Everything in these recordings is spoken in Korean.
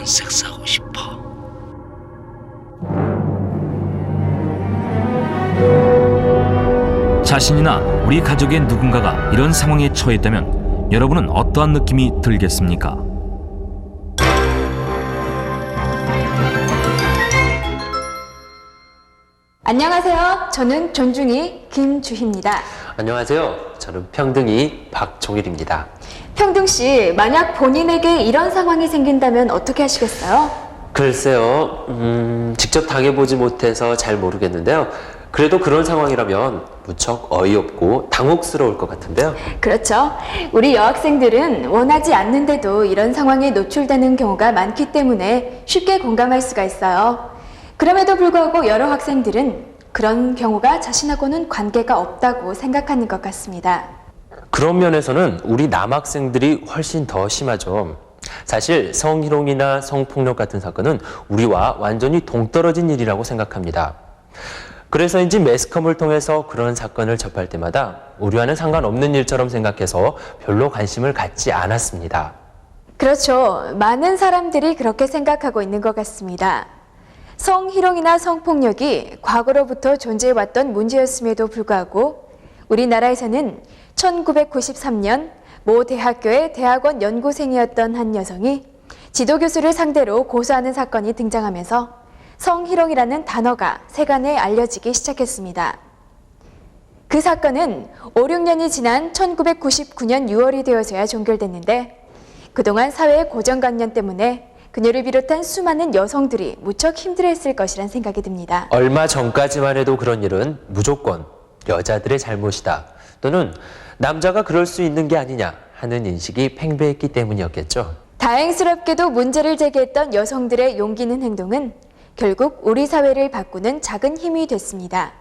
섹스하고 싶어. 자신이나 우리 가족의 누군가가 이런 상황에 처했다면 여러분은 어떠한 느낌이 들겠습니까? 안녕하세요. 저는 존중이 김주희입니다. 안녕하세요. 저는 평등이 박종일입니다. 평등 씨, 만약 본인에게 이런 상황이 생긴다면 어떻게 하시겠어요? 글쎄요, 직접 당해보지 못해서 잘 모르겠는데요. 그래도 그런 상황이라면 무척 어이없고 당혹스러울 것 같은데요. 그렇죠. 우리 여학생들은 원하지 않는데도 이런 상황에 노출되는 경우가 많기 때문에 쉽게 공감할 수가 있어요. 그럼에도 불구하고 여러 학생들은 그런 경우가 자신하고는 관계가 없다고 생각하는 것 같습니다. 그런 면에서는 우리 남학생들이 훨씬 더 심하죠. 사실 성희롱이나 성폭력 같은 사건은 우리와 완전히 동떨어진 일이라고 생각합니다. 그래서인지 매스컴을 통해서 그런 사건을 접할 때마다 우리와는 상관없는 일처럼 생각해서 별로 관심을 갖지 않았습니다. 그렇죠. 많은 사람들이 그렇게 생각하고 있는 것 같습니다. 성희롱이나 성폭력이 과거로부터 존재해왔던 문제였음에도 불구하고 우리나라에서는 1993년 모 대학교의 대학원 연구생이었던 한 여성이 지도교수를 상대로 고소하는 사건이 등장하면서 성희롱이라는 단어가 세간에 알려지기 시작했습니다. 그 사건은 5, 6년이 지난 1999년 6월이 되어서야 종결됐는데 그동안 사회의 고정관념 때문에 그녀를 비롯한 수많은 여성들이 무척 힘들어했을 것이란 생각이 듭니다. 얼마 전까지만 해도 그런 일은 무조건 여자들의 잘못이다 또는 남자가 그럴 수 있는 게 아니냐 하는 인식이 팽배했기 때문이었겠죠. 다행스럽게도 문제를 제기했던 여성들의 용기 있는 행동은 결국 우리 사회를 바꾸는 작은 힘이 됐습니다.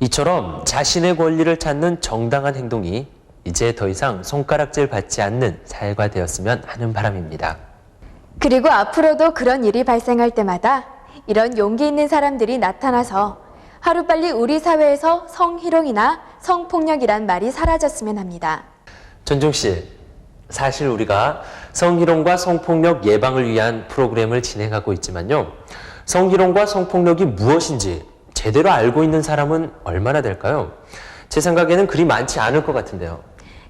이처럼 자신의 권리를 찾는 정당한 행동이 이제 더 이상 손가락질 받지 않는 사회가 되었으면 하는 바람입니다. 그리고 앞으로도 그런 일이 발생할 때마다 이런 용기 있는 사람들이 나타나서 하루빨리 우리 사회에서 성희롱이나 성폭력이란 말이 사라졌으면 합니다. 전중 씨, 사실 우리가 성희롱과 성폭력 예방을 위한 프로그램을 진행하고 있지만요. 성희롱과 성폭력이 무엇인지 제대로 알고 있는 사람은 얼마나 될까요? 제 생각에는 그리 많지 않을 것 같은데요.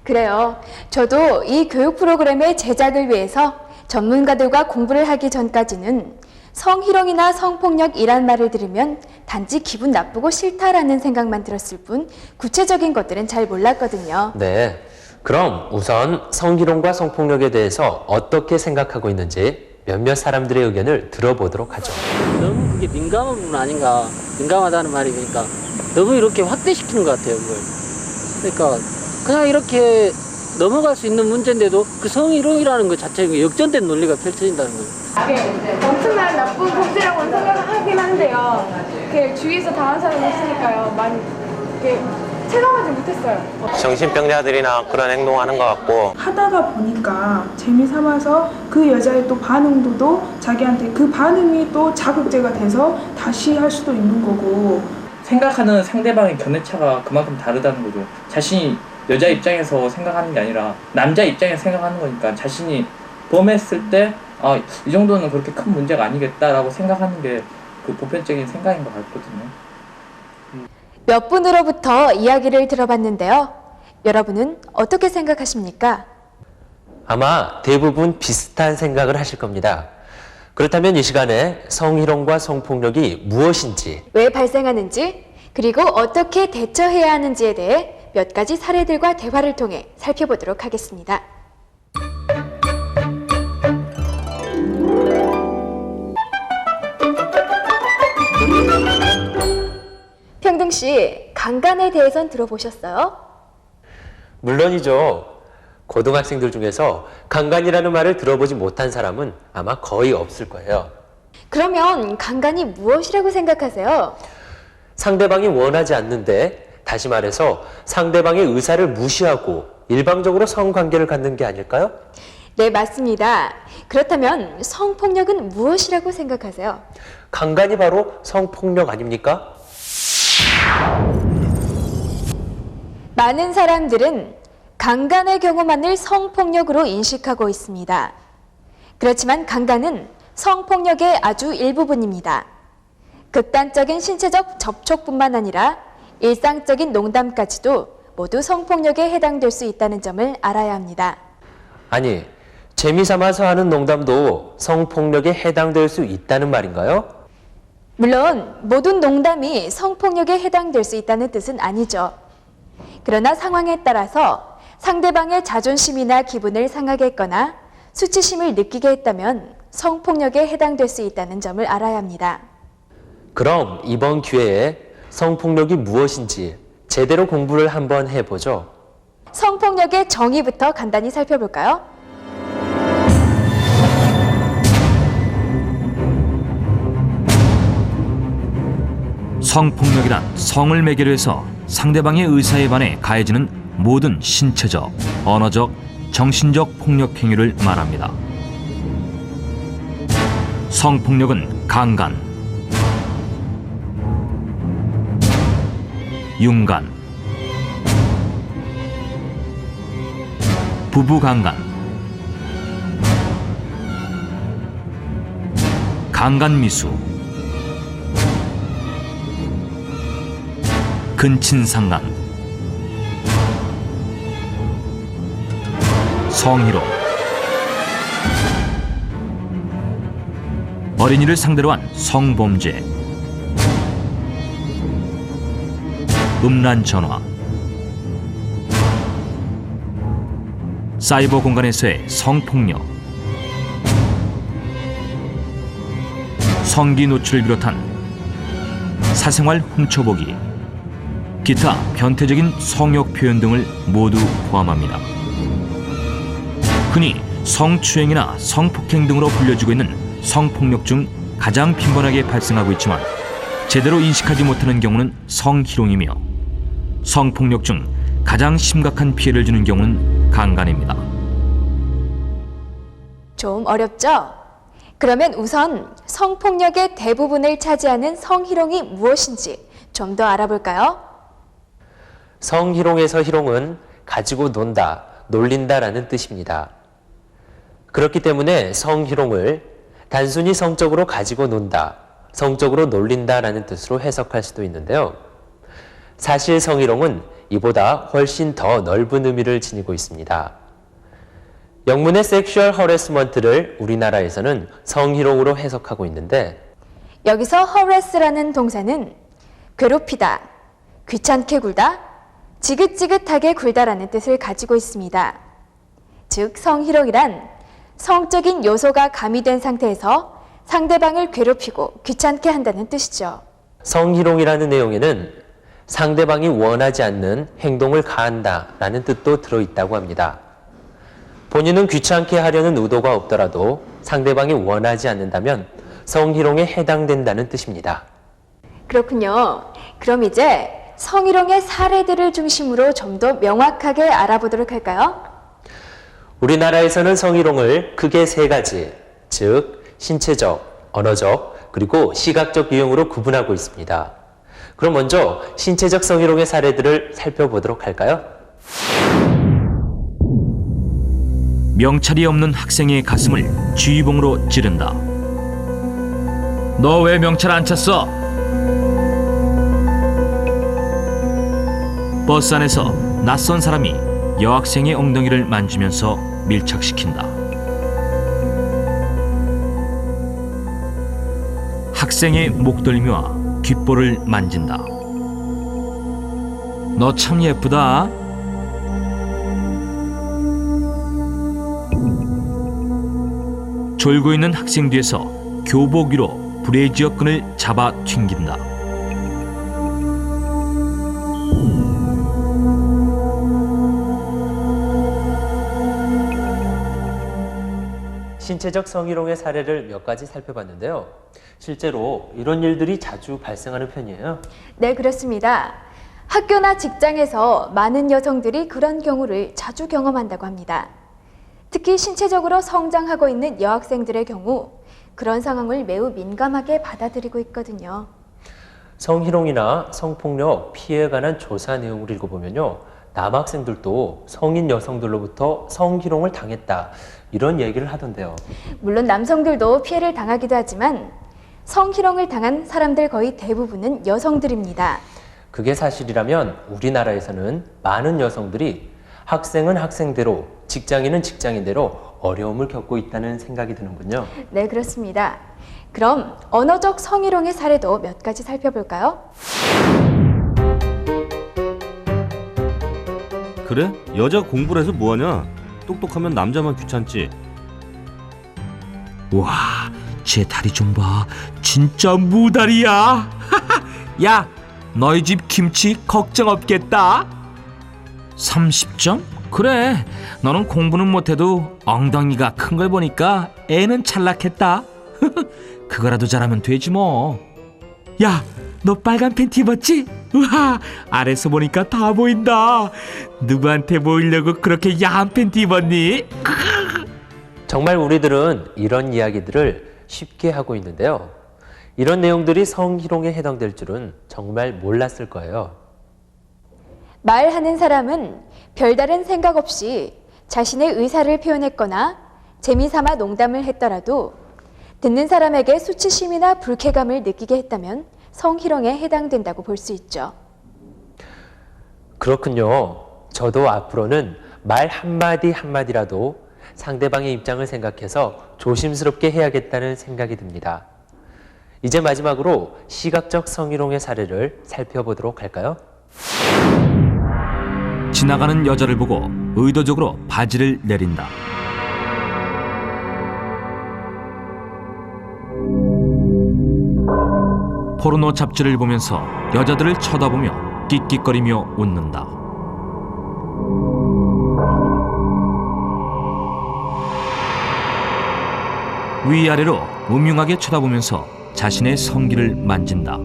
그래요. 저도 이 교육 프로그램의 제작을 위해서 전문가들과 공부를 하기 전까지는 성희롱이나 성폭력이란 말을 들으면 단지 기분 나쁘고 싫다라는 생각만 들었을 뿐 구체적인 것들은 잘 몰랐거든요. 네, 그럼 우선 성희롱과 성폭력에 대해서 어떻게 생각하고 있는지 몇몇 사람들의 의견을 들어보도록 하죠. 너무 그게 민감한 부분 아닌가. 민감하다는 말이 그러니까 너무 이렇게 확대시키는 것 같아요, 그걸. 그러니까 그냥 이렇게 넘어갈 수 있는 문제인데도 그 성희롱이라는 것 자체가 역전된 논리가 펼쳐진다는 거예요. 엄청난 나쁜 범죄라고는 생각하긴 한데요. 주위에서 당한 사람이 있으니까요. 많이 체감하지 못했어요. 정신병자들이나 그런 행동하는 것 같고 하다가 보니까 재미삼아서 그 여자의 또 반응도도 자기한테 그 반응이 또 자극제가 돼서 다시 할 수도 있는 거고 생각하는 상대방의 견해차가 그만큼 다르다는 거죠. 자신이 여자 입장에서 생각하는 게 아니라 남자 입장에서 생각하는 거니까 자신이 범했을 때 이 정도는 그렇게 큰 문제가 아니겠다라고 생각하는 게 그 보편적인 생각인 것 같거든요. 몇 분으로부터 이야기를 들어봤는데요. 여러분은 어떻게 생각하십니까? 아마 대부분 비슷한 생각을 하실 겁니다. 그렇다면 이 시간에 성희롱과 성폭력이 무엇인지, 왜 발생하는지, 그리고 어떻게 대처해야 하는지에 대해 몇 가지 사례들과 대화를 통해 살펴보도록 하겠습니다. 평등 씨, 강간에 대해선 들어보셨어요? 물론이죠. 고등학생들 중에서 강간이라는 말을 들어보지 못한 사람은 아마 거의 없을 거예요. 그러면 강간이 무엇이라고 생각하세요? 상대방이 원하지 않는데, 다시 말해서 상대방의 의사를 무시하고 일방적으로 성관계를 갖는 게 아닐까요? 네, 맞습니다. 그렇다면 성폭력은 무엇이라고 생각하세요? 강간이 바로 성폭력 아닙니까? 많은 사람들은 강간의 경우만을 성폭력으로 인식하고 있습니다. 그렇지만 강간은 성폭력의 아주 일부분입니다. 극단적인 신체적 접촉뿐만 아니라 일상적인 농담까지도 모두 성폭력에 해당될 수 있다는 점을 알아야 합니다. 아니, 재미삼아서 하는 농담도 성폭력에 해당될 수 있다는 말인가요? 물론 모든 농담이 성폭력에 해당될 수 있다는 뜻은 아니죠. 그러나 상황에 따라서 상대방의 자존심이나 기분을 상하게 했거나 수치심을 느끼게 했다면 성폭력에 해당될 수 있다는 점을 알아야 합니다. 그럼 이번 기회에 성폭력이 무엇인지 제대로 공부를 한번 해보죠. 성폭력의 정의부터 간단히 살펴볼까요? 성폭력이란 성을 매개로 해서 상대방의 의사에 반해 가해지는 모든 신체적, 언어적, 정신적 폭력 행위를 말합니다. 성폭력은 강간, 융간, 부부강간, 강간미수, 근친상간, 성희롱, 어린이를 상대로 한 성범죄, 음란전화, 사이버 공간에서의 성폭력, 성기 노출을 비롯한 사생활 훔쳐보기, 기타 변태적인 성욕 표현 등을 모두 포함합니다. 흔히 성추행이나 성폭행 등으로 불려지고 있는 성폭력 중 가장 빈번하게 발생하고 있지만 제대로 인식하지 못하는 경우는 성희롱이며 성폭력 중 가장 심각한 피해를 주는 경우는 강간입니다. 좀 어렵죠? 그러면 우선 성폭력의 대부분을 차지하는 성희롱이 무엇인지 좀 더 알아볼까요? 성희롱에서 희롱은 가지고 논다, 놀린다라는 뜻입니다. 그렇기 때문에 성희롱을 단순히 성적으로 가지고 논다, 성적으로 놀린다라는 뜻으로 해석할 수도 있는데요. 사실 성희롱은 이보다 훨씬 더 넓은 의미를 지니고 있습니다. 영문의 섹슈얼 허레스먼트를 우리나라에서는 성희롱으로 해석하고 있는데 여기서 harass라는 동사는 괴롭히다, 귀찮게 굴다, 지긋지긋하게 굴다라는 뜻을 가지고 있습니다. 즉 성희롱이란 성적인 요소가 가미된 상태에서 상대방을 괴롭히고 귀찮게 한다는 뜻이죠. 성희롱이라는 내용에는 상대방이 원하지 않는 행동을 가한다라는 뜻도 들어있다고 합니다. 본인은 귀찮게 하려는 의도가 없더라도 상대방이 원하지 않는다면 성희롱에 해당된다는 뜻입니다. 그렇군요. 그럼 이제 성희롱의 사례들을 중심으로 좀 더 명확하게 알아보도록 할까요? 우리나라에서는 성희롱을 크게 세 가지, 즉 신체적, 언어적, 그리고 시각적 유형으로 구분하고 있습니다. 그럼 먼저 신체적 성희롱의 사례들을 살펴보도록 할까요? 명찰이 없는 학생의 가슴을 쥐봉으로 찌른다. 너 왜 명찰 안 찼어? 버스 안에서 낯선 사람이 여학생의 엉덩이를 만지면서 밀착시킨다. 학생의 목덜미와 귓볼을 만진다. 너 참 예쁘다. 졸고 있는 학생 뒤에서 교복 위로 브래지어 끈을 잡아 튕긴다. 신체적 성희롱의 사례를 몇 가지 살펴봤는데요. 실제로 이런 일들이 자주 발생하는 편이에요. 네, 그렇습니다. 학교나 직장에서 많은 여성들이 그런 경우를 자주 경험한다고 합니다. 특히 신체적으로 성장하고 있는 여학생들의 경우 그런 상황을 매우 민감하게 받아들이고 있거든요. 성희롱이나 성폭력 피해에 관한 조사 내용을 읽어보면요. 남학생들도 성인 여성들로부터 성희롱을 당했다, 이런 얘기를 하던데요. 물론 남성들도 피해를 당하기도 하지만 성희롱을 당한 사람들 거의 대부분은 여성들입니다. 그게 사실이라면 우리나라에서는 많은 여성들이 학생은 학생대로, 직장인은 직장인대로 어려움을 겪고 있다는 생각이 드는군요. 네, 그렇습니다. 그럼 언어적 성희롱의 사례도 몇 가지 살펴볼까요? 그래? 여자 공부를 해서 뭐하냐? 똑똑하면 남자만 귀찮지. 와, 제 다리 좀 봐. 진짜 무다리야. 야, 너희 집 김치 걱정 없겠다. 30점? 그래, 너는 공부는 못해도 엉덩이가 큰 걸 보니까 애는 찰락했다. 그거라도 잘하면 되지 뭐. 야, 너 빨간 팬티 입었지? 우와, 아래서 보니까 다 보인다. 누구한테 보이려고 그렇게 야한 팬티 입었니? 정말 우리들은 이런 이야기들을 쉽게 하고 있는데요. 이런 내용들이 성희롱에 해당될 줄은 정말 몰랐을 거예요. 말하는 사람은 별다른 생각 없이 자신의 의사를 표현했거나 재미삼아 농담을 했더라도 듣는 사람에게 수치심이나 불쾌감을 느끼게 했다면 성희롱에 해당된다고 볼 수 있죠. 그렇군요. 저도 앞으로는 말 한마디 한마디라도 상대방의 입장을 생각해서 조심스럽게 해야겠다는 생각이 듭니다. 이제 마지막으로 시각적 성희롱의 사례를 살펴보도록 할까요? 지나가는 여자를 보고 의도적으로 바지를 내린다. 포르노 잡지를 보면서 여자들을 쳐다보며 끽끽거리며 웃는다. 위아래로 음흉하게 쳐다보면서 자신의 성기를 만진다.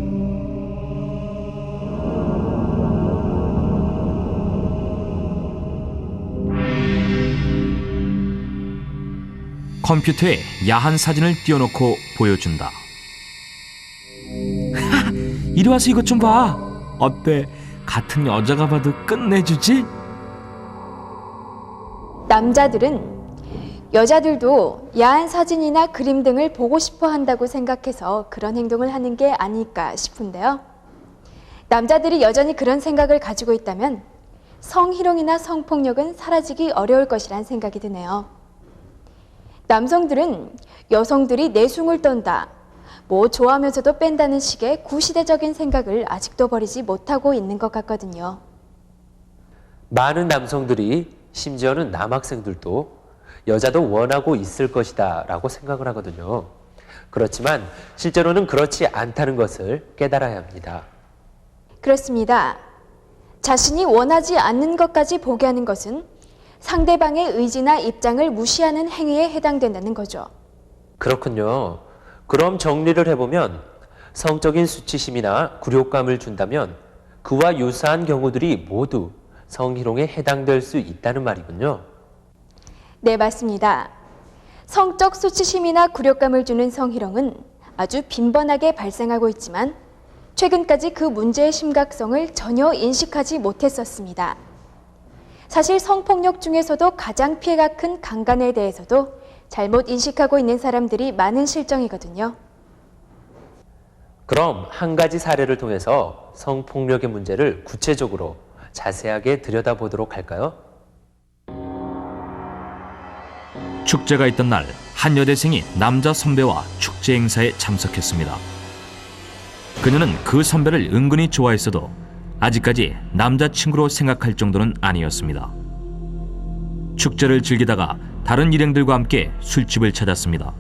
컴퓨터에 야한 사진을 띄워놓고 보여준다. 이리 와서 이것 좀 봐. 어때? 같은 여자가 봐도 끝내주지? 남자들은 여자들도 야한 사진이나 그림 등을 보고 싶어 한다고 생각해서 그런 행동을 하는 게 아닐까 싶은데요. 남자들이 여전히 그런 생각을 가지고 있다면 성희롱이나 성폭력은 사라지기 어려울 것이란 생각이 드네요. 남성들은 여성들이 내숭을 떤다, 뭐 좋아하면서도 뺀다는 식의 구시대적인 생각을 아직도 버리지 못하고 있는 것 같거든요. 많은 남성들이, 심지어는 남학생들도 여자도 원하고 있을 것이다 라고 생각을 하거든요. 그렇지만 실제로는 그렇지 않다는 것을 깨달아야 합니다. 그렇습니다. 자신이 원하지 않는 것까지 보게 하는 것은 상대방의 의지나 입장을 무시하는 행위에 해당된다는 거죠. 그렇군요. 그럼 정리를 해보면 성적인 수치심이나 굴욕감을 준다면 그와 유사한 경우들이 모두 성희롱에 해당될 수 있다는 말이군요. 네, 맞습니다. 성적 수치심이나 굴욕감을 주는 성희롱은 아주 빈번하게 발생하고 있지만 최근까지 그 문제의 심각성을 전혀 인식하지 못했었습니다. 사실 성폭력 중에서도 가장 피해가 큰 강간에 대해서도 잘못 인식하고 있는 사람들이 많은 실정이거든요. 그럼 한 가지 사례를 통해서 성폭력의 문제를 구체적으로 자세하게 들여다보도록 할까요? 축제가 있던 날, 한 여대생이 남자 선배와 축제 행사에 참석했습니다. 그녀는 그 선배를 은근히 좋아했어도 아직까지 남자친구로 생각할 정도는 아니었습니다. 축제를 즐기다가 다른 일행들과 함께 술집을 찾았습니다.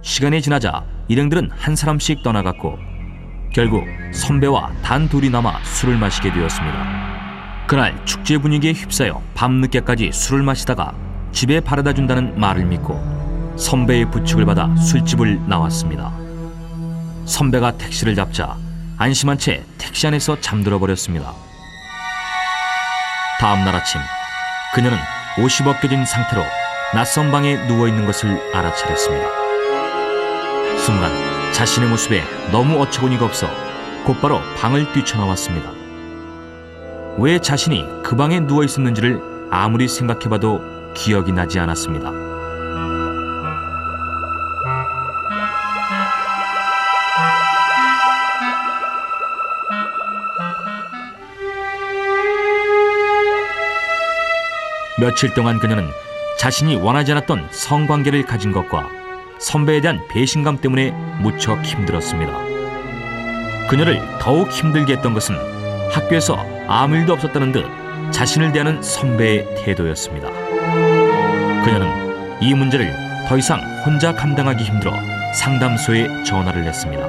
시간이 지나자 일행들은 한 사람씩 떠나갔고 결국 선배와 단 둘이 남아 술을 마시게 되었습니다. 그날 축제 분위기에 휩싸여 밤늦게까지 술을 마시다가 집에 바래다 준다는 말을 믿고 선배의 부축을 받아 술집을 나왔습니다. 선배가 택시를 잡자 안심한 채 택시 안에서 잠들어 버렸습니다. 다음 날 아침 그녀는 옷이 벗겨진 상태로 낯선 방에 누워있는 것을 알아차렸습니다. 순간 자신의 모습에 너무 어처구니가 없어 곧바로 방을 뛰쳐나왔습니다. 왜 자신이 그 방에 누워있었는지를 아무리 생각해봐도 기억이 나지 않았습니다. 며칠 동안 그녀는 자신이 원하지 않았던 성관계를 가진 것과 선배에 대한 배신감 때문에 무척 힘들었습니다. 그녀를 더욱 힘들게 했던 것은 학교에서 아무 일도 없었다는 듯 자신을 대하는 선배의 태도였습니다. 그녀는 이 문제를 더 이상 혼자 감당하기 힘들어 상담소에 전화를 했습니다.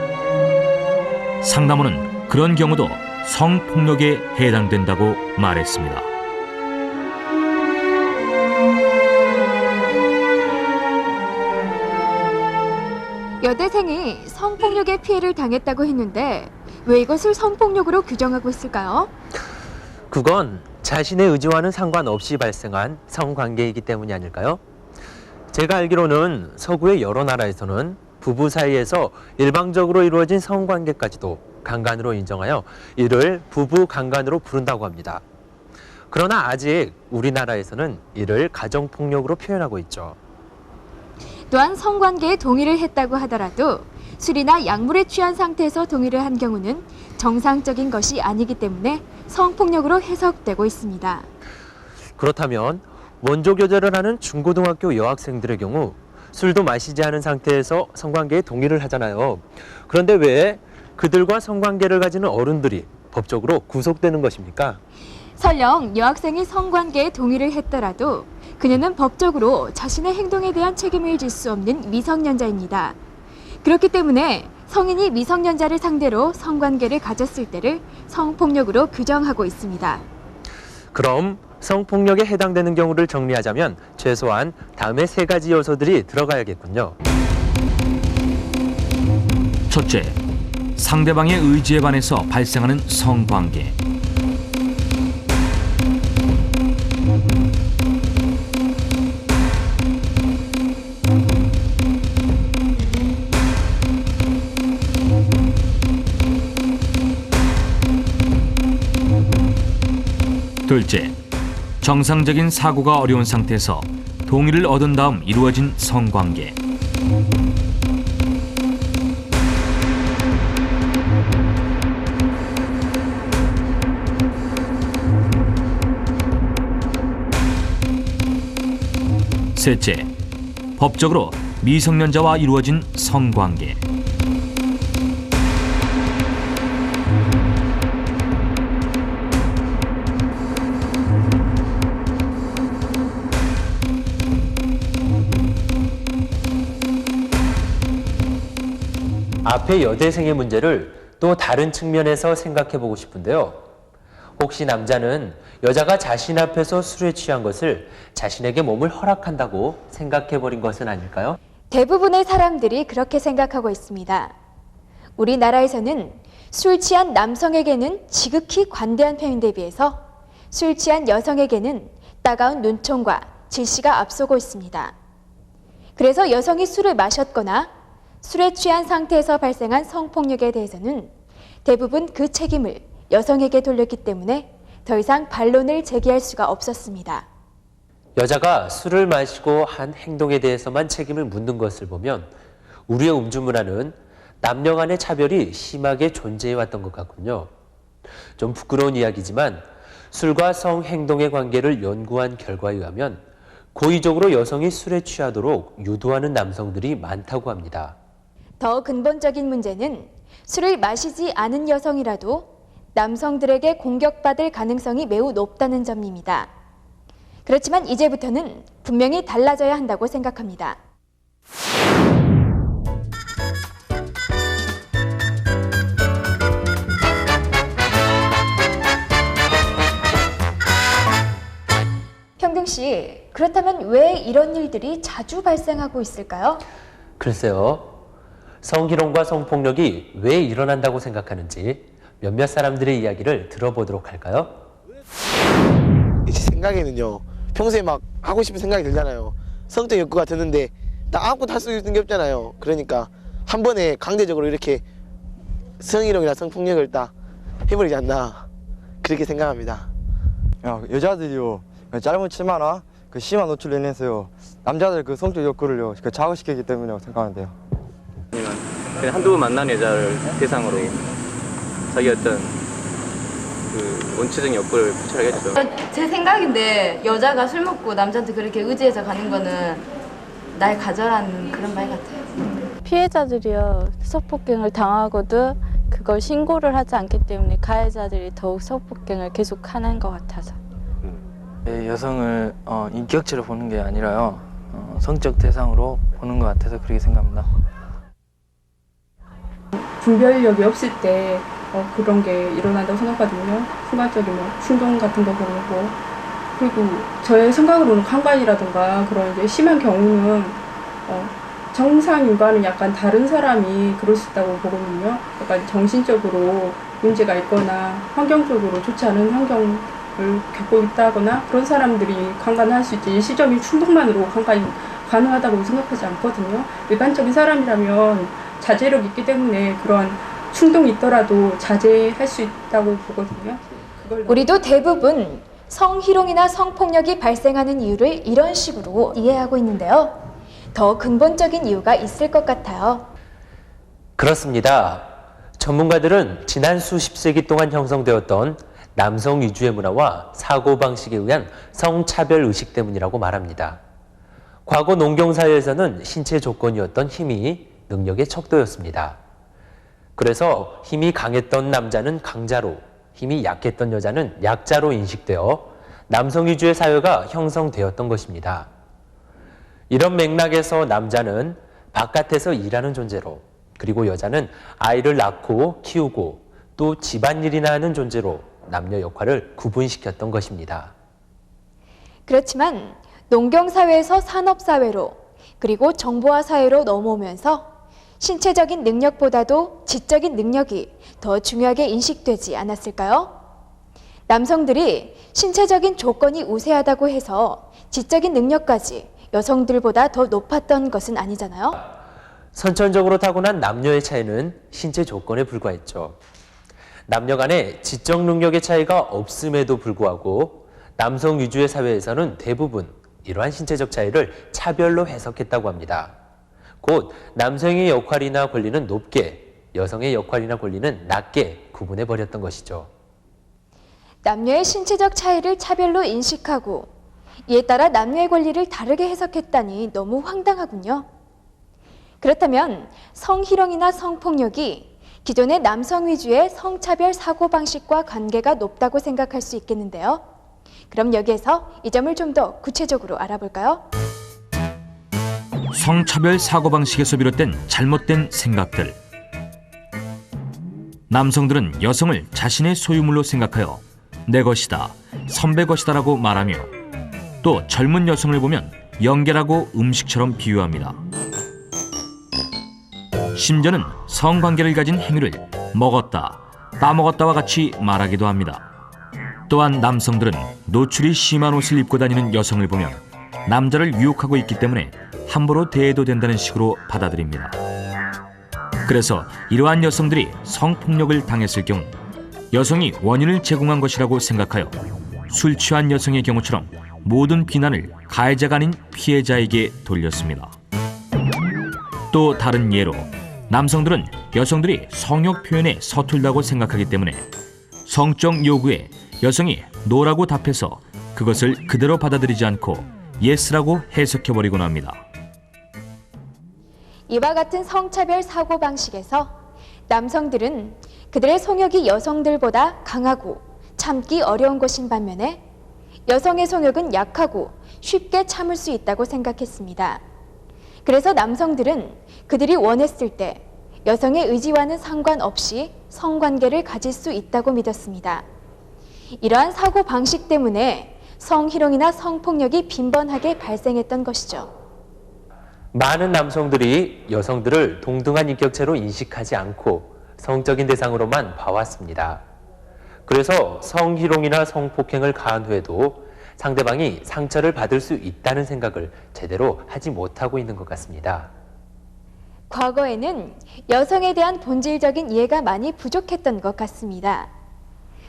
상담원은 그런 경우도 성폭력에 해당된다고 말했습니다. 여대생이 성폭력의 피해를 당했다고 했는데 왜 이것을 성폭력으로 규정하고 있을까요? 그건 자신의 의지와는 상관없이 발생한 성관계이기 때문이 아닐까요? 제가 알기로는 서구의 여러 나라에서는 부부 사이에서 일방적으로 이루어진 성관계까지도 강간으로 인정하여 이를 부부 강간으로 부른다고 합니다. 그러나 아직 우리나라에서는 이를 가정폭력으로 표현하고 있죠. 또한 성관계에 동의를 했다고 하더라도 술이나 약물에 취한 상태에서 동의를 한 경우는 정상적인 것이 아니기 때문에 성폭력으로 해석되고 있습니다. 그렇다면 원조 교제를 하는 중고등학교 여학생들의 경우 술도 마시지 않은 상태에서 성관계에 동의를 하잖아요. 그런데 왜 그들과 성관계를 가지는 어른들이 법적으로 구속되는 것입니까? 설령 여학생이 성관계에 동의를 했더라도 그녀는 법적으로 자신의 행동에 대한 책임을 질 수 없는 미성년자입니다. 그렇기 때문에 성인이 미성년자를 상대로 성관계를 가졌을 때를 성폭력으로 규정하고 있습니다. 그럼 성폭력에 해당되는 경우를 정리하자면 최소한 다음의 3가지 요소들이 들어가야겠군요. 첫째, 상대방의 의지에 반해서 발생하는 성관계. 둘째, 정상적인 사고가 어려운 상태에서 동의를 얻은 다음 이루어진 성관계. 셋째, 법적으로 미성년자와 이루어진 성관계. 앞의 여대생의 문제를 또 다른 측면에서 생각해 보고 싶은데요. 혹시 남자는 여자가 자신 앞에서 술에 취한 것을 자신에게 몸을 허락한다고 생각해 버린 것은 아닐까요? 대부분의 사람들이 그렇게 생각하고 있습니다. 우리나라에서는 술 취한 남성에게는 지극히 관대한 편인데 비해서 술 취한 여성에게는 따가운 눈총과 질시가 앞서고 있습니다. 그래서 여성이 술을 마셨거나 술에 취한 상태에서 발생한 성폭력에 대해서는 대부분 그 책임을 여성에게 돌렸기 때문에 더 이상 반론을 제기할 수가 없었습니다. 여자가 술을 마시고 한 행동에 대해서만 책임을 묻는 것을 보면 우리의 음주 문화는 남녀 간의 차별이 심하게 존재해왔던 것 같군요. 좀 부끄러운 이야기지만 술과 성행동의 관계를 연구한 결과에 의하면 고의적으로 여성이 술에 취하도록 유도하는 남성들이 많다고 합니다. 더 근본적인 문제는 술을 마시지 않은 여성이라도 남성들에게 공격받을 가능성이 매우 높다는 점입니다. 그렇지만 이제부터는 분명히 달라져야 한다고 생각합니다. 평등 씨, 그렇다면 왜 이런 일들이 자주 발생하고 있을까요? 글쎄요. 성희롱과 성폭력이 왜 일어난다고 생각하는지 몇몇 사람들의 이야기를 들어보도록 할까요? 제 생각에는요, 평소에 막 하고 싶은 생각이 들잖아요. 성적 욕구가 드는데 딱 아무것도 할 수 있는 게 없잖아요. 그러니까 한 번에 강제적으로 이렇게 성희롱이나 성폭력을 딱 해버리지 않나, 그렇게 생각합니다. 여자들이요, 짧은 치마나 그 심한 노출로 인해서요, 남자들 그 성적 욕구를요 자극시키기 때문이라고 생각하는데요. 한두 번 만난 여자를 대상으로 자기 어떤 그 원초적인 욕구를 표출하겠죠. 제 생각인데 여자가 술 먹고 남자한테 그렇게 의지해서 가는 거는 날 가져라는 그런 말 같아요. 피해자들이요, 성폭행을 당하고도 그걸 신고를 하지 않기 때문에 가해자들이 더욱 성폭행을 계속하는 것 같아서. 여성을 인격체로 보는 게 아니라요, 성적 대상으로 보는 것 같아서 그렇게 생각합니다. 분별력이 없을 때 그런 게 일어난다고 생각하거든요. 순간적인 충동 같은 거 보고, 그리고 저의 생각으로는 강간이라든가 그런 이제 심한 경우는 정상인과는 약간 다른 사람이 그럴 수 있다고 보거든요. 약간 정신적으로 문제가 있거나 환경적으로 좋지 않은 환경을 겪고 있다거나 그런 사람들이 강간할 수 있지, 일시적인 충동만으로 강간이 가능하다고 생각하지 않거든요. 일반적인 사람이라면 자제력이 있기 때문에 그런 충동이 있더라도 자제할 수 있다고 보거든요. 우리도 대부분 성희롱이나 성폭력이 발생하는 이유를 이런 식으로 이해하고 있는데요. 더 근본적인 이유가 있을 것 같아요. 그렇습니다. 전문가들은 지난 수십 세기 동안 형성되었던 남성 위주의 문화와 사고방식에 의한 성차별 의식 때문이라고 말합니다. 과거 농경사회에서는 신체 조건이었던 힘이 능력의 척도였습니다. 그래서 힘이 강했던 남자는 강자로, 힘이 약했던 여자는 약자로 인식되어 남성 위주의 사회가 형성되었던 것입니다. 이런 맥락에서 남자는 바깥에서 일하는 존재로, 그리고 여자는 아이를 낳고 키우고 또 집안일이나 하는 존재로 남녀 역할을 구분시켰던 것입니다. 그렇지만 농경사회에서 산업사회로, 그리고 정보화 사회로 넘어오면서 신체적인 능력보다도 지적인 능력이 더 중요하게 인식되지 않았을까요? 남성들이 신체적인 조건이 우세하다고 해서 지적인 능력까지 여성들보다 더 높았던 것은 아니잖아요. 선천적으로 타고난 남녀의 차이는 신체 조건에 불과했죠. 남녀 간의 지적 능력의 차이가 없음에도 불구하고 남성 위주의 사회에서는 대부분 이러한 신체적 차이를 차별로 해석했다고 합니다. 곧 남성의 역할이나 권리는 높게, 여성의 역할이나 권리는 낮게 구분해버렸던 것이죠. 남녀의 신체적 차이를 차별로 인식하고 이에 따라 남녀의 권리를 다르게 해석했다니 너무 황당하군요. 그렇다면 성희롱이나 성폭력이 기존의 남성 위주의 성차별 사고방식과 관계가 높다고 생각할 수 있겠는데요. 그럼 여기에서 이 점을 좀 더 구체적으로 알아볼까요? 성차별 사고방식에서 비롯된 잘못된 생각들. 남성들은 여성을 자신의 소유물로 생각하여 내 것이다, 선배 것이다라고 말하며 또 젊은 여성을 보면 영계라고 음식처럼 비유합니다. 심지어는 성관계를 가진 행위를 먹었다, 따먹었다와 같이 말하기도 합니다. 또한 남성들은 노출이 심한 옷을 입고 다니는 여성을 보면 남자를 유혹하고 있기 때문에 함부로 대해도 된다는 식으로 받아들입니다. 그래서 이러한 여성들이 성폭력을 당했을 경우 여성이 원인을 제공한 것이라고 생각하여 술 취한 여성의 경우처럼 모든 비난을 가해자가 아닌 피해자에게 돌렸습니다. 또 다른 예로 남성들은 여성들이 성욕 표현에 서툴다고 생각하기 때문에 성적 요구에 여성이 노라고 답해서 그것을 그대로 받아들이지 않고 예스라고 해석해버리곤 합니다. 이와 같은 성차별 사고방식에서 남성들은 그들의 성욕이 여성들보다 강하고 참기 어려운 것인 반면에 여성의 성욕은 약하고 쉽게 참을 수 있다고 생각했습니다. 그래서 남성들은 그들이 원했을 때 여성의 의지와는 상관없이 성관계를 가질 수 있다고 믿었습니다. 이러한 사고방식 때문에 성희롱이나 성폭력이 빈번하게 발생했던 것이죠. 많은 남성들이 여성들을 동등한 인격체로 인식하지 않고 성적인 대상으로만 봐왔습니다. 그래서 성희롱이나 성폭행을 가한 후에도 상대방이 상처를 받을 수 있다는 생각을 제대로 하지 못하고 있는 것 같습니다. 과거에는 여성에 대한 본질적인 이해가 많이 부족했던 것 같습니다.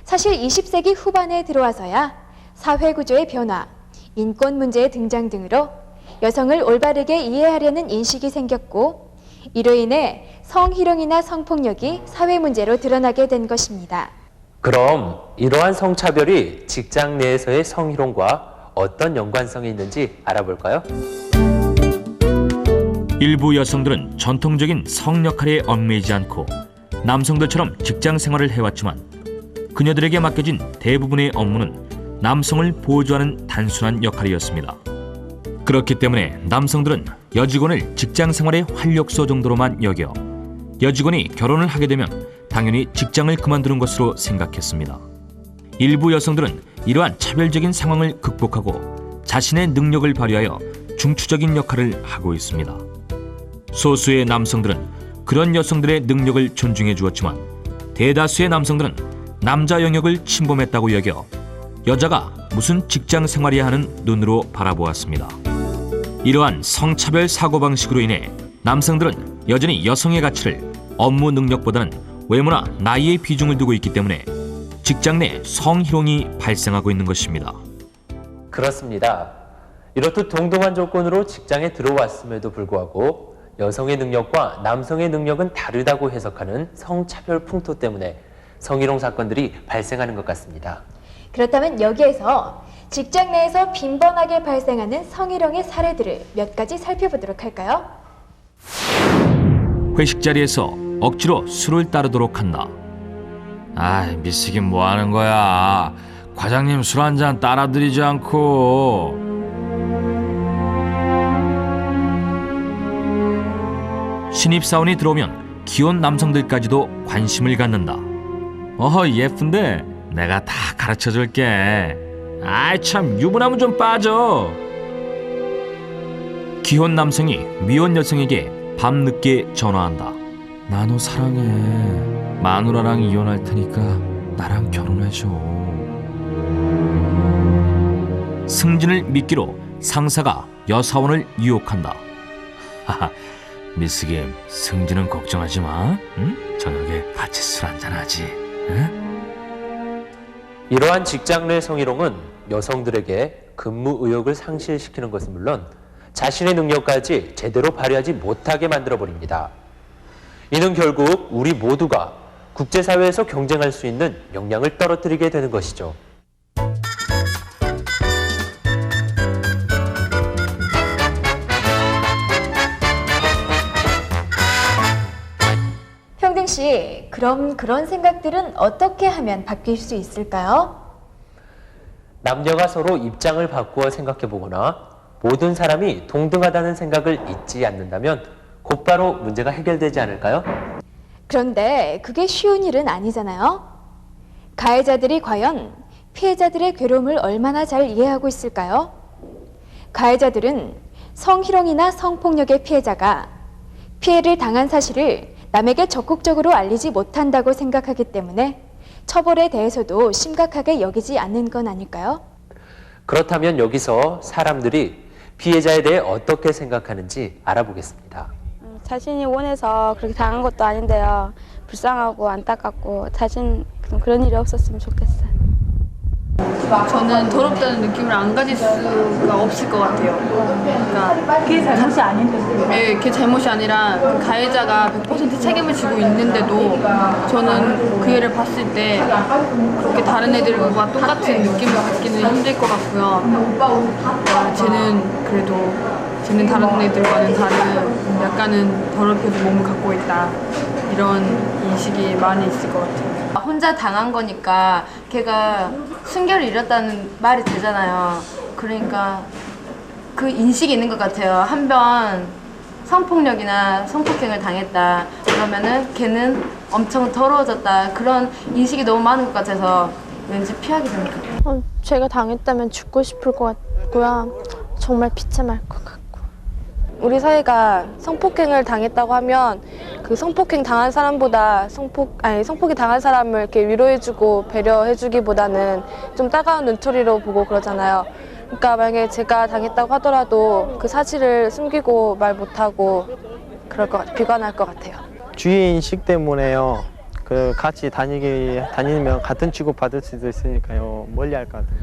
사실 20세기 후반에 들어와서야 사회구조의 변화, 인권 문제의 등장 등으로 여성을 올바르게 이해하려는 인식이 생겼고 이로 인해 성희롱이나 성폭력이 사회 문제로 드러나게 된 것입니다. 그럼 이러한 성차별이 직장 내에서의 성희롱과 어떤 연관성이 있는지 알아볼까요? 일부 여성들은 전통적인 성 역할에 얽매이지 않고 남성들처럼 직장 생활을 해왔지만 그녀들에게 맡겨진 대부분의 업무는 남성을 보조하는 단순한 역할이었습니다. 그렇기 때문에 남성들은 여직원을 직장 생활의 활력소 정도로만 여겨 여직원이 결혼을 하게 되면 당연히 직장을 그만두는 것으로 생각했습니다. 일부 여성들은 이러한 차별적인 상황을 극복하고 자신의 능력을 발휘하여 중추적인 역할을 하고 있습니다. 소수의 남성들은 그런 여성들의 능력을 존중해 주었지만 대다수의 남성들은 남자 영역을 침범했다고 여겨 여자가 무슨 직장 생활이야 하는 눈으로 바라보았습니다. 이러한 성차별 사고방식으로 인해 남성들은 여전히 여성의 가치를 업무 능력보다는 외모나 나이에 비중을 두고 있기 때문에 직장 내 성희롱이 발생하고 있는 것입니다. 그렇습니다. 이렇듯 동등한 조건으로 직장에 들어왔음에도 불구하고 여성의 능력과 남성의 능력은 다르다고 해석하는 성차별 풍토 때문에 성희롱 사건들이 발생하는 것 같습니다. 그렇다면 여기에서 직장 내에서 빈번하게 발생하는 성희롱의 사례들을 몇 가지 살펴보도록 할까요? 회식 자리에서 억지로 술을 따르도록 한다. 아이, 미스긴 뭐 하는 거야? 과장님 술 한 잔 따라드리지 않고. 신입사원이 들어오면 귀여운 남성들까지도 관심을 갖는다. 예쁜데 내가 다 가르쳐줄게. 아이 참, 유부남은 좀 빠져. 귀여운 남성이 미혼 여성에게 밤늦게 전화한다. 나 너 사랑해. 마누라랑 이혼할 테니까 나랑 결혼해줘. 승진을 미끼로 상사가 여사원을 유혹한다. 하하, 미스 김, 승진은 걱정하지 마. 응? 저녁에 같이 술 한잔하지. 응? 이러한 직장 내 성희롱은 여성들에게 근무 의욕을 상실시키는 것은 물론 자신의 능력까지 제대로 발휘하지 못하게 만들어버립니다. 이는 결국 우리 모두가 국제사회에서 경쟁할 수 있는 역량을 떨어뜨리게 되는 것이죠. 형등 씨, 그럼 그런 생각들은 어떻게 하면 바뀔 수 있을까요? 남녀가 서로 입장을 바꾸어 생각해보거나 모든 사람이 동등하다는 생각을 잊지 않는다면 곧바로 문제가 해결되지 않을까요? 그런데 그게 쉬운 일은 아니잖아요. 가해자들이 과연 피해자들의 괴로움을 얼마나 잘 이해하고 있을까요? 가해자들은 성희롱이나 성폭력의 피해자가 피해를 당한 사실을 남에게 적극적으로 알리지 못한다고 생각하기 때문에 처벌에 대해서도 심각하게 여기지 않는 건 아닐까요? 그렇다면 여기서 사람들이 피해자에 대해 어떻게 생각하는지 알아보겠습니다. 자신이 원해서 그렇게 당한 것도 아닌데요. 불쌍하고 안타깝고 자신 그런 일이 없었으면 좋겠어요. 저는 더럽다는 느낌을 안 가질 수가 없을 것 같아요. 그러니까 그게 잘못이 아닌데. 네, 그게 잘못이 아니라 그 가해자가 100% 책임을 지고 있는데도 저는 그 애를 봤을 때 그렇게 다른 애들과 똑같은 느낌을 갖기는 힘들 것 같고요. 쟤는 그래도 쟤는 다른 애들과는 다른 약간은 더럽혀도 몸을 갖고 있다. 이런 인식이 많이 있을 것 같아요. 혼자 당한 거니까 걔가 순결을 잃었다는 말이 되잖아요. 그러니까 그 인식이 있는 것 같아요. 한 번 성폭력이나 성폭행을 당했다 그러면은 걔는 엄청 더러워졌다, 그런 인식이 너무 많은 것 같아서 왠지 피하게 되는 것 같아요. 제가 당했다면 죽고 싶을 것 같고요. 정말 비참할 것 같고. 우리 사회가 성폭행을 당했다고 하면 그 성폭행 당한 사람보다 성폭이 당한 사람을 이렇게 위로해주고 배려해주기보다는 좀 따가운 눈초리로 보고 그러잖아요. 그러니까 만약에 제가 당했다고 하더라도 그 사실을 숨기고 말 못하고 비관할 것 같아요. 주의 인식 때문에요. 그 같이 다니면 같은 취급 받을 수도 있으니까요. 멀리할 것 같아요.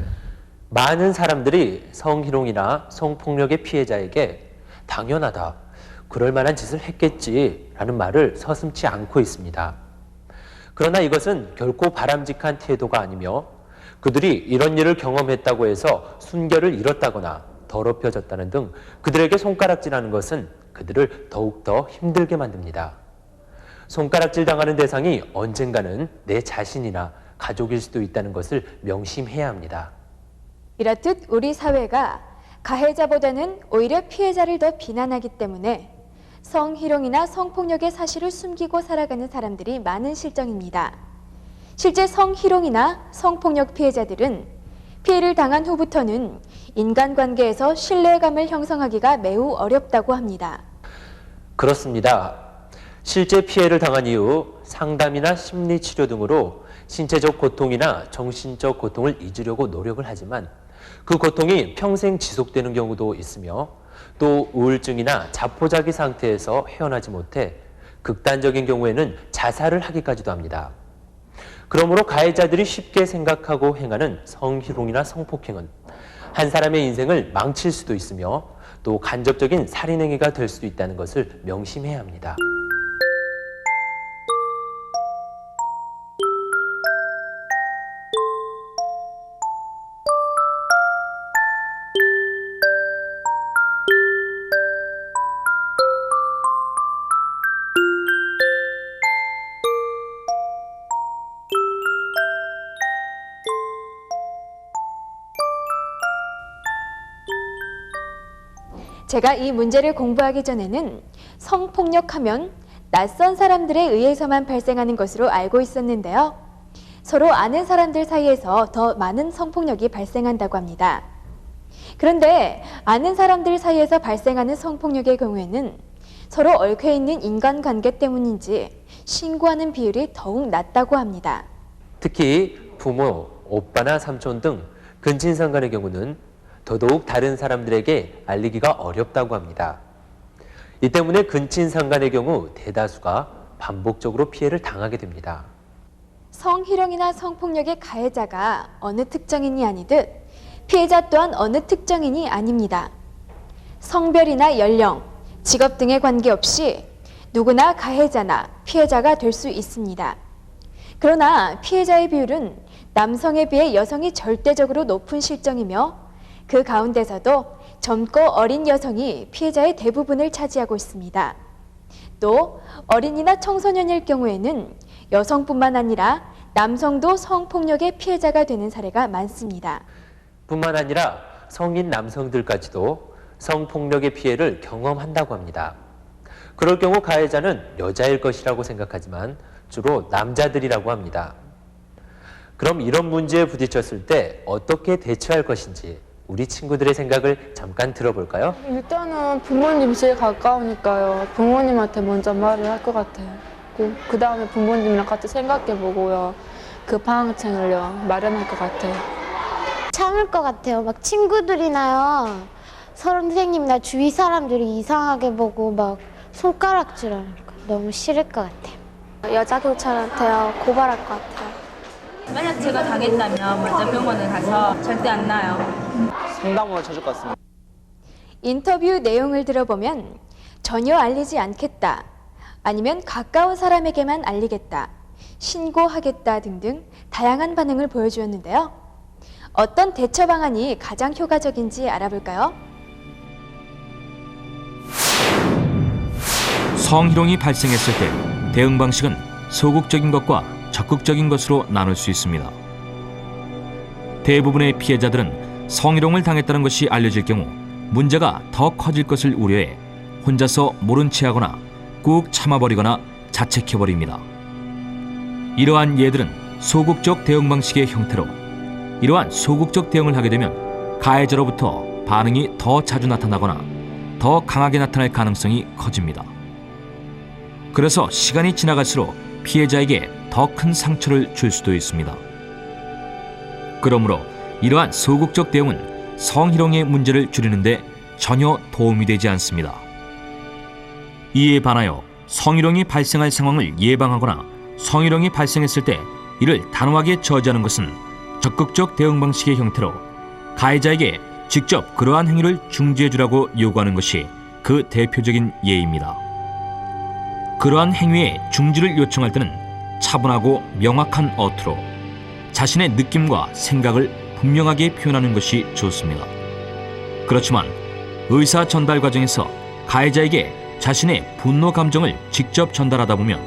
많은 사람들이 성희롱이나 성폭력의 피해자에게 당연하다, 그럴 만한 짓을 했겠지라는 말을 서슴지 않고 있습니다. 그러나 이것은 결코 바람직한 태도가 아니며 그들이 이런 일을 경험했다고 해서 순결을 잃었다거나 더럽혀졌다는 등 그들에게 손가락질하는 것은 그들을 더욱더 힘들게 만듭니다. 손가락질 당하는 대상이 언젠가는 내 자신이나 가족일 수도 있다는 것을 명심해야 합니다. 이렇듯 우리 사회가 가해자보다는 오히려 피해자를 더 비난하기 때문에 성희롱이나 성폭력의 사실을 숨기고 살아가는 사람들이 많은 실정입니다. 실제 성희롱이나 성폭력 피해자들은 피해를 당한 후부터는 인간관계에서 신뢰감을 형성하기가 매우 어렵다고 합니다. 그렇습니다. 실제 피해를 당한 이후 상담이나 심리치료 등으로 신체적 고통이나 정신적 고통을 잊으려고 노력을 하지만 그 고통이 평생 지속되는 경우도 있으며 또 우울증이나 자포자기 상태에서 헤어나지 못해 극단적인 경우에는 자살을 하기까지도 합니다. 그러므로 가해자들이 쉽게 생각하고 행하는 성희롱이나 성폭행은 한 사람의 인생을 망칠 수도 있으며 또 간접적인 살인행위가 될 수도 있다는 것을 명심해야 합니다. 제가 이 문제를 공부하기 전에는 성폭력하면 낯선 사람들에 의해서만 발생하는 것으로 알고 있었는데요. 서로 아는 사람들 사이에서 더 많은 성폭력이 발생한다고 합니다. 그런데 아는 사람들 사이에서 발생하는 성폭력의 경우에는 서로 얽혀 있는 인간관계 때문인지 신고하는 비율이 더욱 낮다고 합니다. 특히 부모, 오빠나 삼촌 등 근친상 간의 경우는 더더욱 다른 사람들에게 알리기가 어렵다고 합니다. 이 때문에 근친상 간의 경우 대다수가 반복적으로 피해를 당하게 됩니다. 성희롱이나 성폭력의 가해자가 어느 특정인이 아니듯 피해자 또한 어느 특정인이 아닙니다. 성별이나 연령, 직업 등에 관계없이 누구나 가해자나 피해자가 될 수 있습니다. 그러나 피해자의 비율은 남성에 비해 여성이 절대적으로 높은 실정이며 그 가운데서도 젊고 어린 여성이 피해자의 대부분을 차지하고 있습니다. 또 어린이나 청소년일 경우에는 여성뿐만 아니라 남성도 성폭력의 피해자가 되는 사례가 많습니다. 뿐만 아니라 성인 남성들까지도 성폭력의 피해를 경험한다고 합니다. 그럴 경우 가해자는 여자일 것이라고 생각하지만 주로 남자들이라고 합니다. 그럼 이런 문제에 부딪혔을 때 어떻게 대처할 것인지 우리 친구들의 생각을 잠깐 들어볼까요? 일단은 부모님 제일 가까우니까요. 부모님한테 먼저 말을 할 것 같아요. 그 다음에 부모님이랑 같이 생각해보고요. 그 방향을 마련할 것 같아요. 참을 것 같아요. 막 친구들이나요. 선생님이나 주위 사람들이 이상하게 보고 막 손가락질하는 거 너무 싫을 것 같아요. 여자 경찰한테요. 고발할 것 같아요. 만약 제가 당했다면 먼저 병원을 가서 절대 안 나요. 상담을 쳐줄 것 같습니다. 인터뷰 내용을 들어보면 전혀 알리지 않겠다, 아니면 가까운 사람에게만 알리겠다, 신고하겠다 등등 다양한 반응을 보여주었는데요. 어떤 대처 방안이 가장 효과적인지 알아볼까요? 성희롱이 발생했을 때 대응 방식은 소극적인 것과 적극적인 것으로 나눌 수 있습니다. 대부분의 피해자들은 성희롱을 당했다는 것이 알려질 경우 문제가 더 커질 것을 우려해 혼자서 모른 채 하거나 꾹 참아버리거나 자책해버립니다. 이러한 예들은 소극적 대응 방식의 형태로, 이러한 소극적 대응을 하게 되면 가해자로부터 반응이 더 자주 나타나거나 더 강하게 나타날 가능성이 커집니다. 그래서 시간이 지나갈수록 피해자에게 더 큰 상처를 줄 수도 있습니다. 그러므로 이러한 소극적 대응은 성희롱의 문제를 줄이는 데 전혀 도움이 되지 않습니다. 이에 반하여 성희롱이 발생할 상황을 예방하거나 성희롱이 발생했을 때 이를 단호하게 저지하는 것은 적극적 대응 방식의 형태로 가해자에게 직접 그러한 행위를 중지해 주라고 요구하는 것이 그 대표적인 예입니다. 그러한 행위의 중지를 요청할 때는 차분하고 명확한 어투로 자신의 느낌과 생각을 분명하게 표현하는 것이 좋습니다. 그렇지만 의사 전달 과정에서 가해자에게 자신의 분노 감정을 직접 전달하다 보면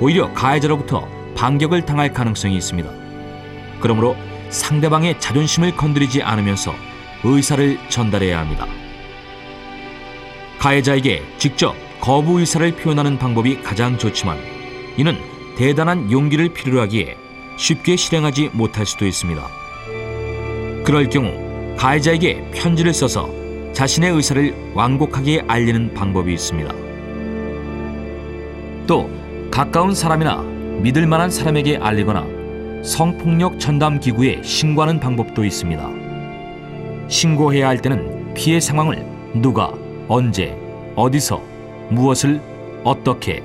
오히려 가해자로부터 반격을 당할 가능성이 있습니다. 그러므로 상대방의 자존심을 건드리지 않으면서 의사를 전달해야 합니다. 가해자에게 직접 거부 의사를 표현하는 방법이 가장 좋지만 이는 대단한 용기를 필요로 하기에 쉽게 실행하지 못할 수도 있습니다. 그럴 경우 가해자에게 편지를 써서 자신의 의사를 완곡하게 알리는 방법이 있습니다. 또 가까운 사람이나 믿을 만한 사람에게 알리거나 성폭력 전담 기구에 신고하는 방법도 있습니다. 신고해야 할 때는 피해 상황을 누가, 언제, 어디서, 무엇을, 어떻게,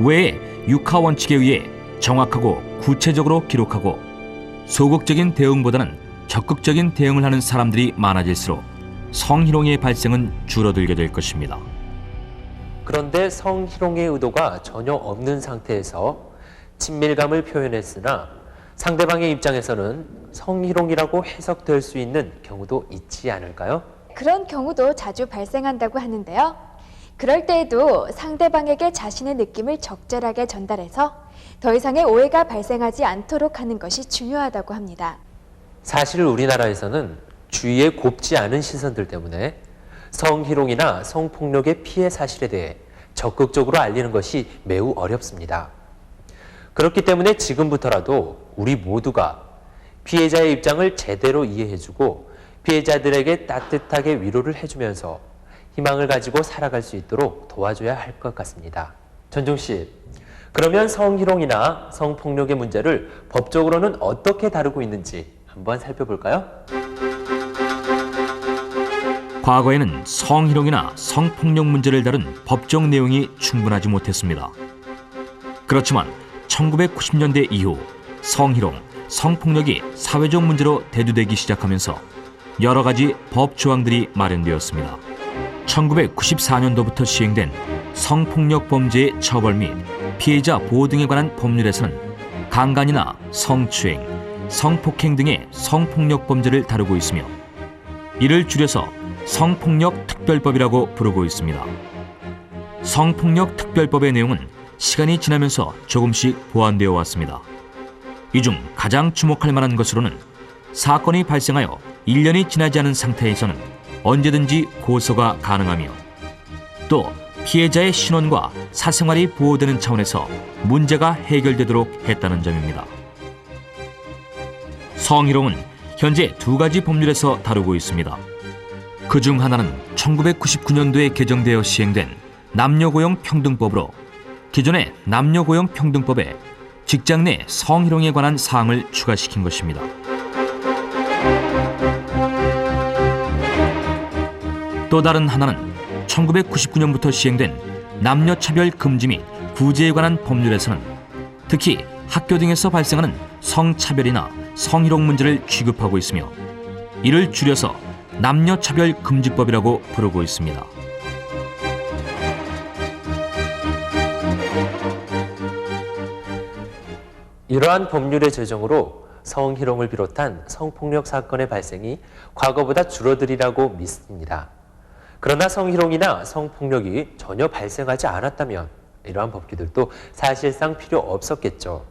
왜 육하 원칙에 의해 정확하고 구체적으로 기록하고 소극적인 대응보다는 적극적인 대응을 하는 사람들이 많아질수록 성희롱의 발생은 줄어들게 될 것입니다. 그런데 성희롱의 의도가 전혀 없는 상태에서 친밀감을 표현했으나 상대방의 입장에서는 성희롱이라고 해석될 수 있는 경우도 있지 않을까요? 그런 경우도 자주 발생한다고 하는데요. 그럴 때에도 상대방에게 자신의 느낌을 적절하게 전달해서 더 이상의 오해가 발생하지 않도록 하는 것이 중요하다고 합니다. 사실 우리나라에서는 주위에 곱지 않은 시선들 때문에 성희롱이나 성폭력의 피해 사실에 대해 적극적으로 알리는 것이 매우 어렵습니다. 그렇기 때문에 지금부터라도 우리 모두가 피해자의 입장을 제대로 이해해주고 피해자들에게 따뜻하게 위로를 해주면서 희망을 가지고 살아갈 수 있도록 도와줘야 할 것 같습니다. 전종 씨, 그러면 성희롱이나 성폭력의 문제를 법적으로는 어떻게 다루고 있는지 한번 살펴볼까요? 과거에는 성희롱이나 성폭력 문제를 다룬 법적 내용이 충분하지 못했습니다. 그렇지만 1990년대 이후 성희롱, 성폭력이 사회적 문제로 대두되기 시작하면서 여러 가지 법 조항들이 마련되었습니다. 1994년도부터 시행된 성폭력 범죄의 처벌 및 피해자 보호 등에 관한 법률에서는 강간이나 성추행, 성폭행 등의 성폭력 범죄를 다루고 있으며 이를 줄여서 성폭력 특별법이라고 부르고 있습니다. 성폭력 특별법의 내용은 시간이 지나면서 조금씩 보완되어 왔습니다. 이 중 가장 주목할 만한 것으로는 사건이 발생하여 1년이 지나지 않은 상태에서는 언제든지 고소가 가능하며 또 피해자의 신원과 사생활이 보호되는 차원에서 문제가 해결되도록 했다는 점입니다. 성희롱은 현재 두 가지 법률에서 다루고 있습니다. 그중 하나는 1999년도에 개정되어 시행된 남녀고용평등법으로 기존의 남녀고용평등법에 직장 내 성희롱에 관한 사항을 추가시킨 것입니다. 또 다른 하나는 1999년부터 시행된 남녀차별 금지 및 구제에 관한 법률에서는 특히 학교 등에서 발생하는 성차별이나 성희롱 문제를 취급하고 있으며 이를 줄여서 남녀차별 금지법이라고 부르고 있습니다. 이러한 법률의 제정으로 성희롱을 비롯한 성폭력 사건의 발생이 과거보다 줄어들이라고 믿습니다. 그러나 성희롱이나 성폭력이 전혀 발생하지 않았다면 이러한 법규들도 사실상 필요 없었겠죠.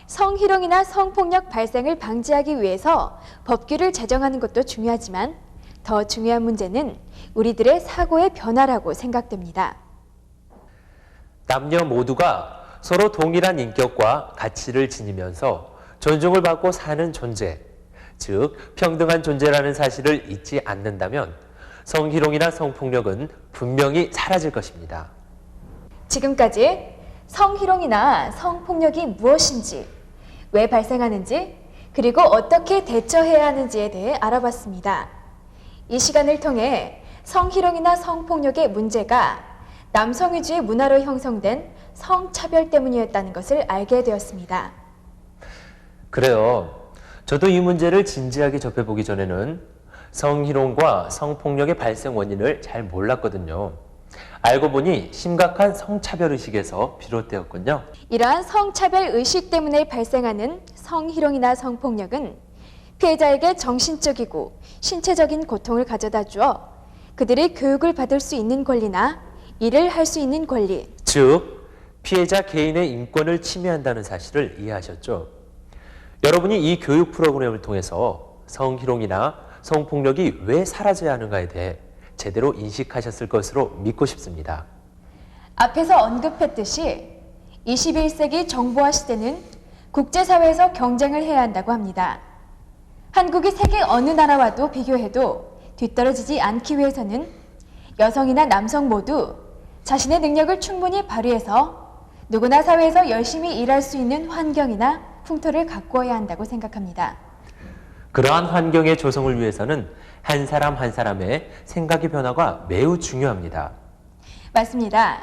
성희롱이나 성폭력 발생을 방지하기 위해서 법규를 제정하는 것도 중요하지만 더 중요한 문제는 우리들의 사고의 변화라고 생각됩니다. 남녀 모두가 서로 동일한 인격과 가치를 지니면서 존중을 받고 사는 존재, 즉 평등한 존재라는 사실을 잊지 않는다면 성희롱이나 성폭력은 분명히 사라질 것입니다. 지금까지 성희롱이나 성폭력이 무엇인지, 왜 발생하는지, 그리고 어떻게 대처해야 하는지에 대해 알아봤습니다. 이 시간을 통해 성희롱이나 성폭력의 문제가 남성 위주의 문화로 형성된 성차별 때문이었다는 것을 알게 되었습니다. 그래요. 저도 이 문제를 진지하게 접해보기 전에는 성희롱과 성폭력의 발생 원인을 잘 몰랐거든요. 알고 보니 심각한 성차별 의식에서 비롯되었군요. 이러한 성차별 의식 때문에 발생하는 성희롱이나 성폭력은 피해자에게 정신적이고 신체적인 고통을 가져다 주어 그들이 교육을 받을 수 있는 권리나 일을 할 수 있는 권리, 즉 피해자 개인의 인권을 침해한다는 사실을 이해하셨죠? 여러분이 이 교육 프로그램을 통해서 성희롱이나 성폭력이 왜 사라져야 하는가에 대해 제대로 인식하셨을 것으로 믿고 싶습니다. 앞에서 언급했듯이 21세기 정보화 시대는 국제사회에서 경쟁을 해야 한다고 합니다. 한국이 세계 어느 나라와도 비교해도 뒤떨어지지 않기 위해서는 여성이나 남성 모두 자신의 능력을 충분히 발휘해서 누구나 사회에서 열심히 일할 수 있는 환경이나 풍토를 가꾸어야 한다고 생각합니다. 그러한 환경의 조성을 위해서는 한 사람 한 사람의 생각의 변화가 매우 중요합니다. 맞습니다.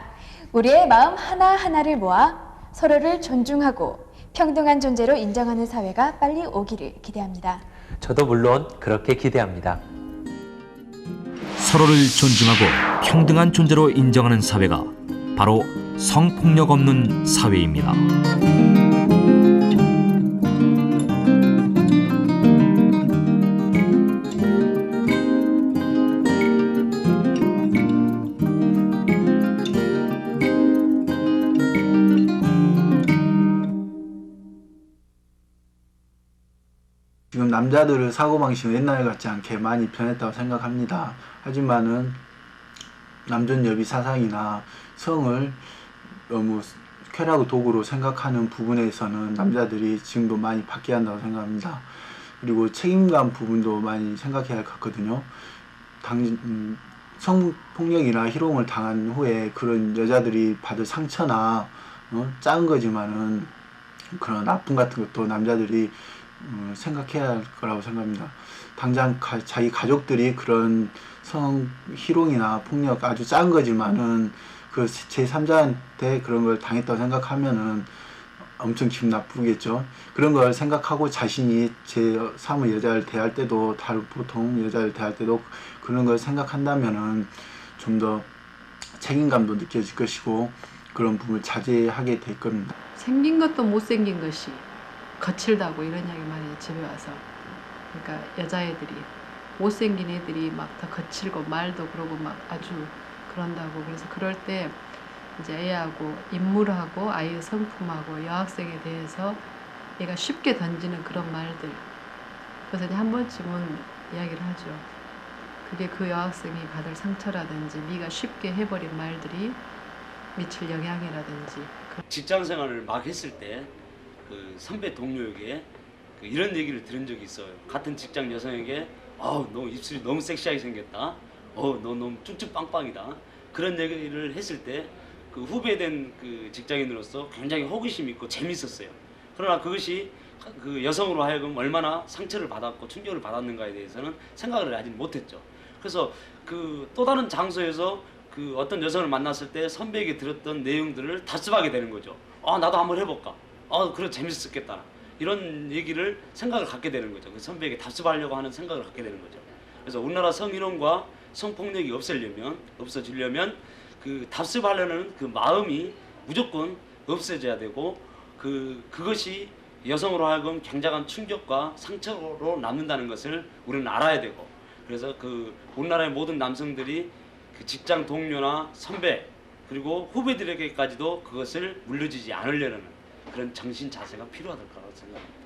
우리의 마음 하나하나를 모아 서로를 존중하고 평등한 존재로 인정하는 사회가 빨리 오기를 기대합니다. 저도 물론 그렇게 기대합니다. 서로를 존중하고 평등한 존재로 인정하는 사회가 바로 성폭력 없는 사회입니다. 지금 남자들의 사고방식은 옛날 같지 않게 많이 변했다고 생각합니다. 하지만은 남존여비 사상이나 성을 너무 쾌락 도구로 생각하는 부분에서는 남자들이 지금도 많이 바뀌어야 한다고 생각합니다. 그리고 책임감 부분도 많이 생각해야 할 것 같거든요. 성폭력이나 희롱을 당한 후에 그런 여자들이 받을 상처나 작은 거지만은 그런 아픔 같은 것도 남자들이 생각해야 할 거라고 생각합니다. 당장 자기 가족들이 그런 성희롱이나 폭력 아주 작은 거지만은 그 제3자한테 그런 걸 당했다고 생각하면은 엄청 기분 나쁘겠죠. 그런 걸 생각하고 자신이 제3의 여자를 대할 때도 보통 여자를 대할 때도 그런 걸 생각한다면은 좀 더 책임감도 느껴질 것이고 그런 부분을 자제하게 될 겁니다. 생긴 것도 못생긴 것이 거칠다고 이런 이야기 많이 해요, 집에 와서. 그러니까 여자애들이 못생긴 애들이 막 더 거칠고 말도 그러고 막 아주 그런다고. 그래서 그럴 때 이제 애하고 인물하고 아이의 성품하고 여학생에 대해서 얘가 쉽게 던지는 그런 말들, 그래서 이제 한 번쯤은 이야기를 하죠. 그게 그 여학생이 받을 상처라든지 네가 쉽게 해버린 말들이 미칠 영향이라든지. 직장 생활을 막 했을 때 그 선배 동료에게 이런 얘기를 들은 적이 있어요. 같은 직장 여성에게 너 입술이 너무 섹시하게 생겼다. 너 너무 쭉쭉 빵빵이다. 그런 얘기를 했을 때 그 후배된 그 직장인으로서 굉장히 호기심 있고 재밌었어요. 그러나 그것이 그 여성으로 하여금 얼마나 상처를 받았고 충격을 받았는가에 대해서는 생각을 하지 못했죠. 그래서 그 또 다른 장소에서 그 어떤 여성을 만났을 때 선배에게 들었던 내용들을 답습하게 되는 거죠. 나도 한번 해볼까. 그래 재밌었겠다. 이런 얘기를 생각을 갖게 되는 거죠. 그 선배에게 답습하려고 하는 생각을 갖게 되는 거죠. 그래서 우리나라 성희롱과 성폭력이 없어지려면 그 답습하려는 그 마음이 무조건 없어져야 되고 그것이 여성으로 하여금 굉장한 충격과 상처로 남는다는 것을 우리는 알아야 되고, 그래서 그 우리나라의 모든 남성들이 그 직장 동료나 선배 그리고 후배들에게까지도 그것을 물려주지 않으려는 그런 정신 자세가 필요하다고 생각합니다.